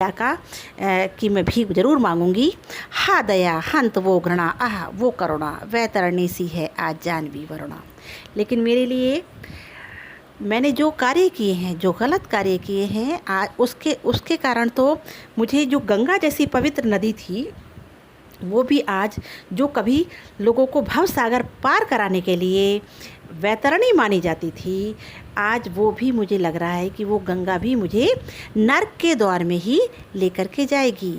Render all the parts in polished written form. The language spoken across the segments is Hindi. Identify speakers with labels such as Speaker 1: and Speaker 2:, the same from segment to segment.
Speaker 1: माता का कि मैं भीख ज़रूर मांगूंगी। हा दया हंत वो घृणा, आह वो करुणा, वैतरणी सी है आज जानवी वरुणा। लेकिन मेरे लिए मैंने जो कार्य किए हैं, जो गलत कार्य किए हैं, आज उसके कारण तो मुझे जो गंगा जैसी पवित्र नदी थी वो भी आज, जो कभी लोगों को भव सागर पार कराने के लिए वैतरणी मानी जाती थी, आज वो भी मुझे लग रहा है कि वो गंगा भी मुझे नरक के द्वार में ही लेकर के जाएगी।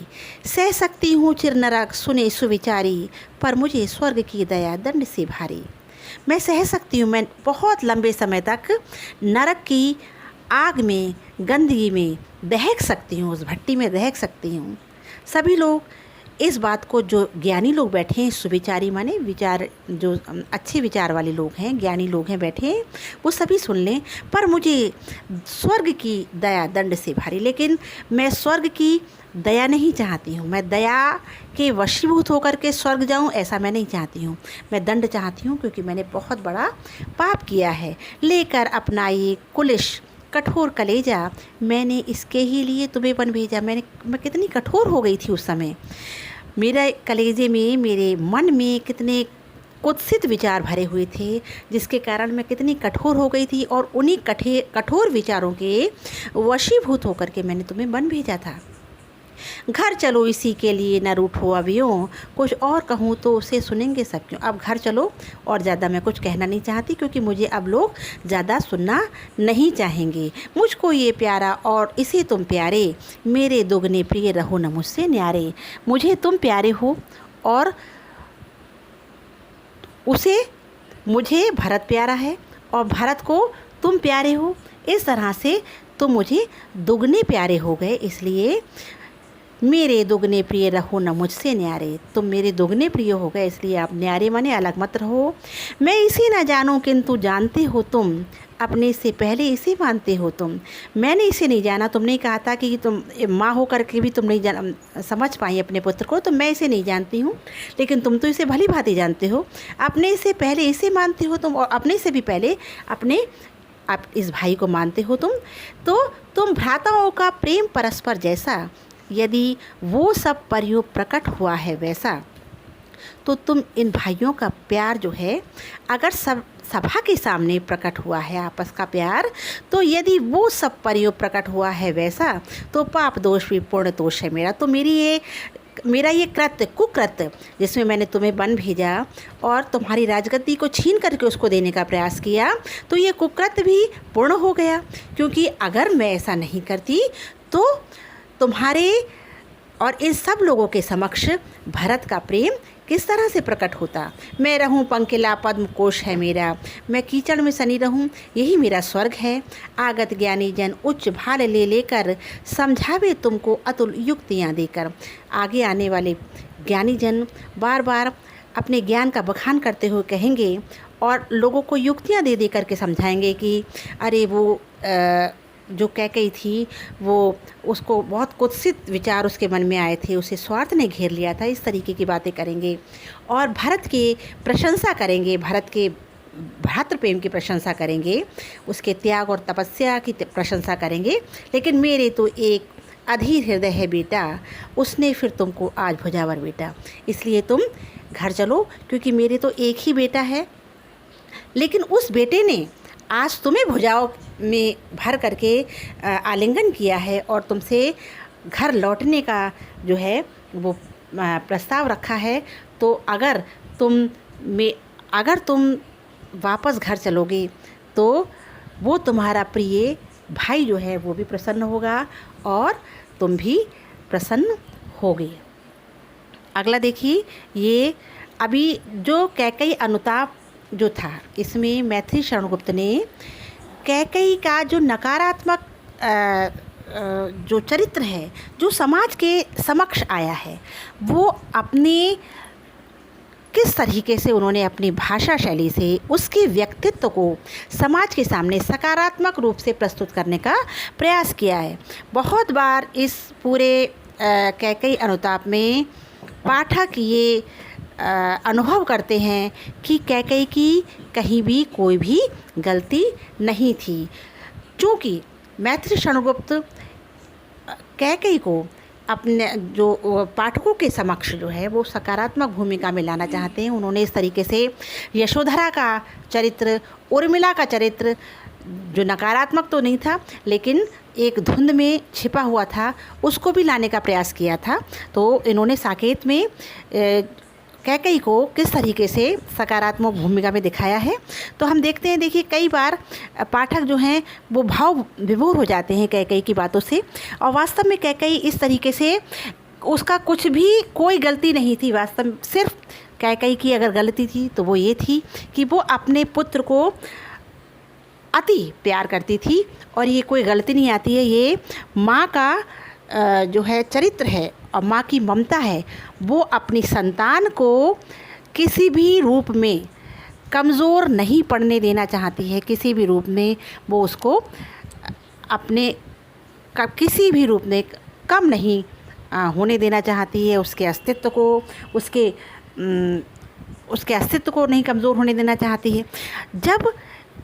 Speaker 1: सह सकती हूँ चिर नरक सुने सुविचारी, पर मुझे स्वर्ग की दया दंड से भारी। मैं सह सकती हूँ, मैं बहुत लंबे समय तक नरक की आग में, गंदगी में दहक सकती हूँ, उस भट्टी में दहक सकती हूँ। सभी लोग इस बात को, जो ज्ञानी लोग बैठे हैं, सुविचारी माने विचार, जो अच्छे विचार वाले लोग हैं, ज्ञानी लोग हैं बैठे हैं, वो सभी सुन लें, पर मुझे स्वर्ग की दया दंड से भारी। लेकिन मैं स्वर्ग की दया नहीं चाहती हूँ, मैं दया के वशीभूत होकर के स्वर्ग जाऊँ, ऐसा मैं नहीं चाहती हूँ। मैं दंड चाहती हूँ, क्योंकि मैंने बहुत बड़ा पाप किया है। लेकर अपना ये कुलिश कठोर कलेजा, मैंने इसके ही लिए तुम्हें वन भेजा। मैं कितनी कठोर हो गई थी उस समय। मेरे कलेजे में, मेरे मन में कितने कुत्सित विचार भरे हुए थे, जिसके कारण मैं कितनी कठोर हो गई थी, और उन्हीं कठोर विचारों के वशीभूत होकर के मैंने तुम्हें वन भेजा था। घर चलो इसी के लिए न रूठो अभियों, कुछ और कहूँ तो उसे सुनेंगे सब क्यों। अब घर चलो, और ज़्यादा मैं कुछ कहना नहीं चाहती, क्योंकि मुझे अब लोग ज़्यादा सुनना नहीं चाहेंगे। मुझको ये प्यारा और इसे तुम प्यारे, मेरे दुगने प्रिय रहो न मुझसे न्यारे। मुझे तुम प्यारे हो और उसे, मुझे भरत प्यारा है और भरत को तुम प्यारे हो। इस तरह से तुम मुझे दुगने प्यारे हो गए, इसलिए मेरे दुगने प्रिय रहो न मुझसे न्यारे। तुम मेरे दुगने प्रिय हो गए, इसलिए आप न्यारे माने अलग मत रहो। मैं इसे न जानूं किंतु जानते हो तुम, अपने से पहले इसे मानते हो तुम। मैंने इसे नहीं जाना, तुमने कहा था कि तुम माँ हो करके भी तुम नहीं समझ पाई अपने पुत्र को, तो मैं इसे नहीं जानती हूँ, लेकिन तुम तो इसे भली भांति जानते हो। अपने से पहले इसे मानते हो तुम, और अपने से भी पहले अपने आप इस भाई को मानते हो तुम। तो तुम भ्राताओं का प्रेम परस्पर जैसा, यदि वो सब प्रयोग प्रकट हुआ है वैसा, तो तुम इन भाइयों का प्यार जो है, अगर सब सभा के सामने प्रकट हुआ है आपस का प्यार, तो यदि वो सब प्रयोग प्रकट हुआ है वैसा, तो पाप दोष भी पूर्ण दोष है मेरा। तो मेरा ये कृत्य, कुकृत्य, जिसमें मैंने तुम्हें वन भेजा और तुम्हारी राजगद्दी को छीन करके उसको देने का प्रयास किया, तो ये कुकृत्य भी पूर्ण हो गया। क्योंकि अगर मैं ऐसा नहीं करती तो तुम्हारे और इन सब लोगों के समक्ष भरत का प्रेम किस तरह से प्रकट होता। मैं रहूं पंकिला पद्म कोश है मेरा, मैं कीचड़ में सनी रहूं, यही मेरा स्वर्ग है। आगत ज्ञानी जन उच्च भाल ले लेकर, समझावे तुमको अतुल युक्तियाँ देकर। आगे आने वाले ज्ञानी जन बार बार अपने ज्ञान का बखान करते हुए कहेंगे और लोगों को युक्तियाँ दे दे करके समझाएंगे कि अरे वो जो कैकेयी थी, वो उसको बहुत कुत्सित विचार उसके मन में आए थे, उसे स्वार्थ ने घेर लिया था। इस तरीके की बातें करेंगे और भरत की प्रशंसा करेंगे, भरत के भ्रातृ प्रेम की प्रशंसा करेंगे, उसके त्याग और तपस्या की प्रशंसा करेंगे। लेकिन मेरे तो एक अधीर हृदय है बेटा, उसने फिर तुमको आज भुजावर बेटा, इसलिए तुम घर चलो, क्योंकि मेरे तो एक ही बेटा है। लेकिन उस बेटे ने आज तुम्हें भुजाओं में भर करके आलिंगन किया है और तुमसे घर लौटने का जो है वो प्रस्ताव रखा है। तो अगर तुम वापस घर चलोगे तो वो तुम्हारा प्रिय भाई जो है वो भी प्रसन्न होगा और तुम भी प्रसन्न होगे। अगला देखिए, ये अभी जो कैकेयी अनुताप जो था, इसमें मैथिली शरण गुप्त ने कैकेयी का जो नकारात्मक जो चरित्र है, जो समाज के समक्ष आया है, वो अपने किस तरीके से उन्होंने अपनी भाषा शैली से उसके व्यक्तित्व को समाज के सामने सकारात्मक रूप से प्रस्तुत करने का प्रयास किया है। बहुत बार इस पूरे कैकेयी अनुताप में पाठक ये अनुभव करते हैं कि कैकेयी की कहीं भी कोई भी गलती नहीं थी। चूँकि मैथिली शरण गुप्त कैकेयी को अपने जो पाठकों के समक्ष जो है वो सकारात्मक भूमिका में लाना चाहते हैं। उन्होंने इस तरीके से यशोधरा का चरित्र, उर्मिला का चरित्र जो नकारात्मक तो नहीं था लेकिन एक धुंध में छिपा हुआ था, उसको भी लाने का प्रयास किया था। तो इन्होंने साकेत में कैकेयी को किस तरीके से सकारात्मक भूमिका में दिखाया है। तो हम देखते हैं, देखिए कई बार पाठक जो हैं वो भाव विभोर हो जाते हैं कैकेयी की बातों से, और वास्तव में कैकेयी इस तरीके से, उसका कुछ भी कोई गलती नहीं थी। वास्तव में सिर्फ कैकेयी की अगर गलती थी तो वो ये थी कि वो अपने पुत्र को अति प्यार करती थी, और ये कोई गलती नहीं आती है। ये माँ का जो है चरित्र है और माँ की ममता है, वो अपनी संतान को किसी भी रूप में कमज़ोर नहीं पड़ने देना चाहती है। किसी भी रूप में वो उसको अपने किसी भी रूप में कम नहीं होने देना चाहती है। उसके अस्तित्व को, उसके अस्तित्व को नहीं कमज़ोर होने देना चाहती है। जब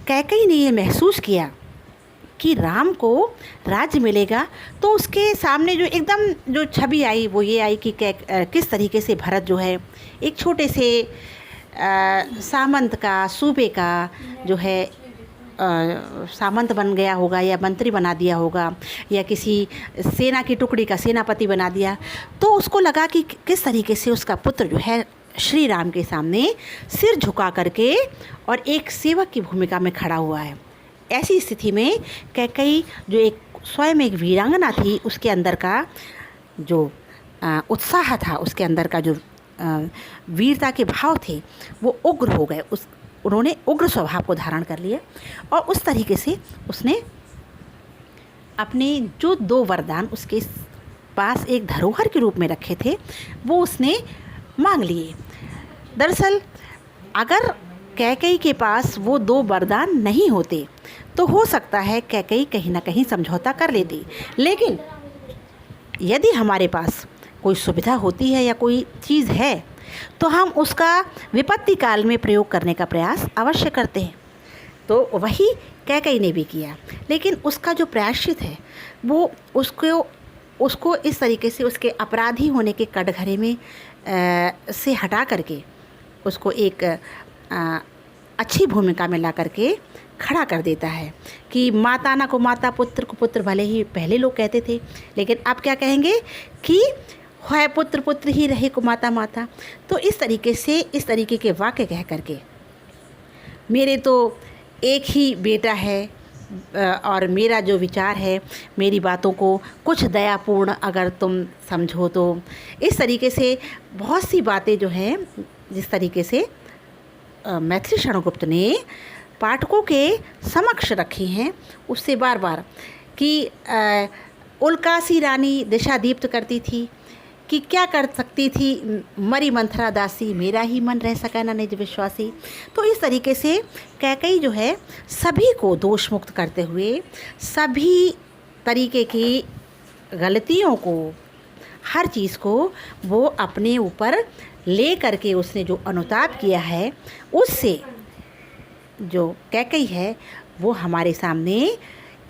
Speaker 1: कैकेयी ने ये महसूस किया कि राम को राज्य मिलेगा, तो उसके सामने जो एकदम जो छवि आई वो ये आई कि किस तरीके से भरत जो है एक छोटे से सामंत का, सूबे का जो है सामंत बन गया होगा, या मंत्री बना दिया होगा, या किसी सेना की टुकड़ी का सेनापति बना दिया। तो उसको लगा कि किस तरीके से उसका पुत्र जो है श्री राम के सामने सिर झुका करके और एक सेवक की भूमिका में खड़ा हुआ है। ऐसी स्थिति में कैकेयी जो एक स्वयं एक वीरांगना थी, उसके अंदर का जो उत्साह था, उसके अंदर का जो वीरता के भाव थे वो उग्र हो गए। उन्होंने उग्र स्वभाव को धारण कर लिया, और उस तरीके से उसने अपने जो 2 वरदान उसके पास एक धरोहर के रूप में रखे थे वो उसने मांग लिए। दरअसल अगर कैकेयी के पास वो 2 वरदान नहीं होते तो हो सकता है कैकेयी कहीं ना कहीं समझौता कर लेती, लेकिन यदि हमारे पास कोई सुविधा होती है या कोई चीज़ है तो हम उसका विपत्ति काल में प्रयोग करने का प्रयास अवश्य करते हैं। तो वही कैकेयी ने भी किया, लेकिन उसका जो प्रायश्चित है वो उसको इस तरीके से उसके अपराधी होने के कटघरे में से हटा करके उसको एक अच्छी भूमिका में ला करके खड़ा कर देता है कि माता ना को माता, पुत्र को पुत्र। भले ही पहले लोग कहते थे, लेकिन अब क्या कहेंगे कि है पुत्र पुत्र ही रहे को माता माता। तो इस तरीके के वाक्य कह करके मेरे तो एक ही बेटा है और मेरा जो विचार है, मेरी बातों को कुछ दयापूर्ण अगर तुम समझो तो, इस तरीके से बहुत सी बातें जो हैं जिस तरीके से मैथिली शरणगुप्त ने पाठकों के समक्ष रखी हैं, उससे बार बार कि उल्कासी रानी दिशा दीप्त करती थी कि क्या कर सकती थी, मरी मंथरा दासी, मेरा ही मन रह सका ना निज विश्वासी। तो इस तरीके से कैकेयी जो है सभी को दोष मुक्त करते हुए, सभी तरीके की गलतियों को, हर चीज़ को वो अपने ऊपर ले करके उसने जो अनुताप किया है, उससे जो कैकेयी है वो हमारे सामने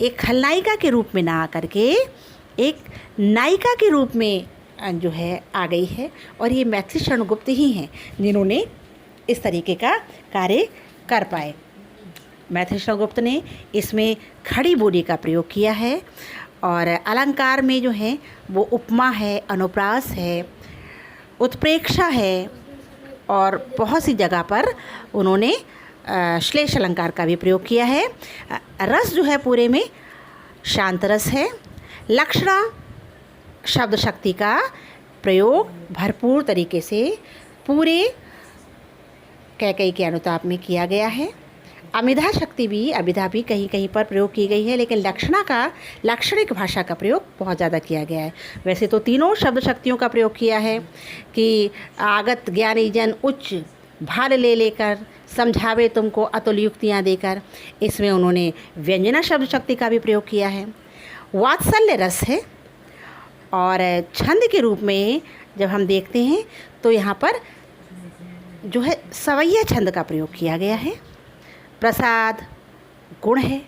Speaker 1: एक खलनायिका के रूप में ना आकर के एक नायिका के रूप में जो है आ गई है। और ये मैथिली शरणगुप्त ही हैं जिन्होंने इस तरीके का कार्य कर पाए। मैथिली शरणगुप्त ने इसमें खड़ी बोली का प्रयोग किया है, और अलंकार में जो है वो उपमा है, अनुप्रास है, उत्प्रेक्षा है, और बहुत सी जगह पर उन्होंने श्लेष अलंकार का भी प्रयोग किया है। रस जो है पूरे में शांत रस है। लक्षणा शब्द शक्ति का प्रयोग भरपूर तरीके से पूरे कैकेयी के अनुताप में किया गया है। अमिधा शक्ति भी, अभिधा भी कहीं कहीं पर प्रयोग की गई है, लेकिन लक्षणा का, लाक्षणिक भाषा का प्रयोग बहुत ज़्यादा किया गया है। वैसे तो तीनों शब्द शक्तियों का प्रयोग किया है कि आगत ज्ञानी जन उच्च भाल ले लेकर समझावे तुमको अतुल युक्तियाँ देकर। इसमें उन्होंने व्यंजना शब्द शक्ति का भी प्रयोग किया है। वात्सल्य रस है, और छंद के रूप में जब हम देखते हैं तो यहाँ पर जो है सवैया छंद का प्रयोग किया गया है। प्रसाद गुण है।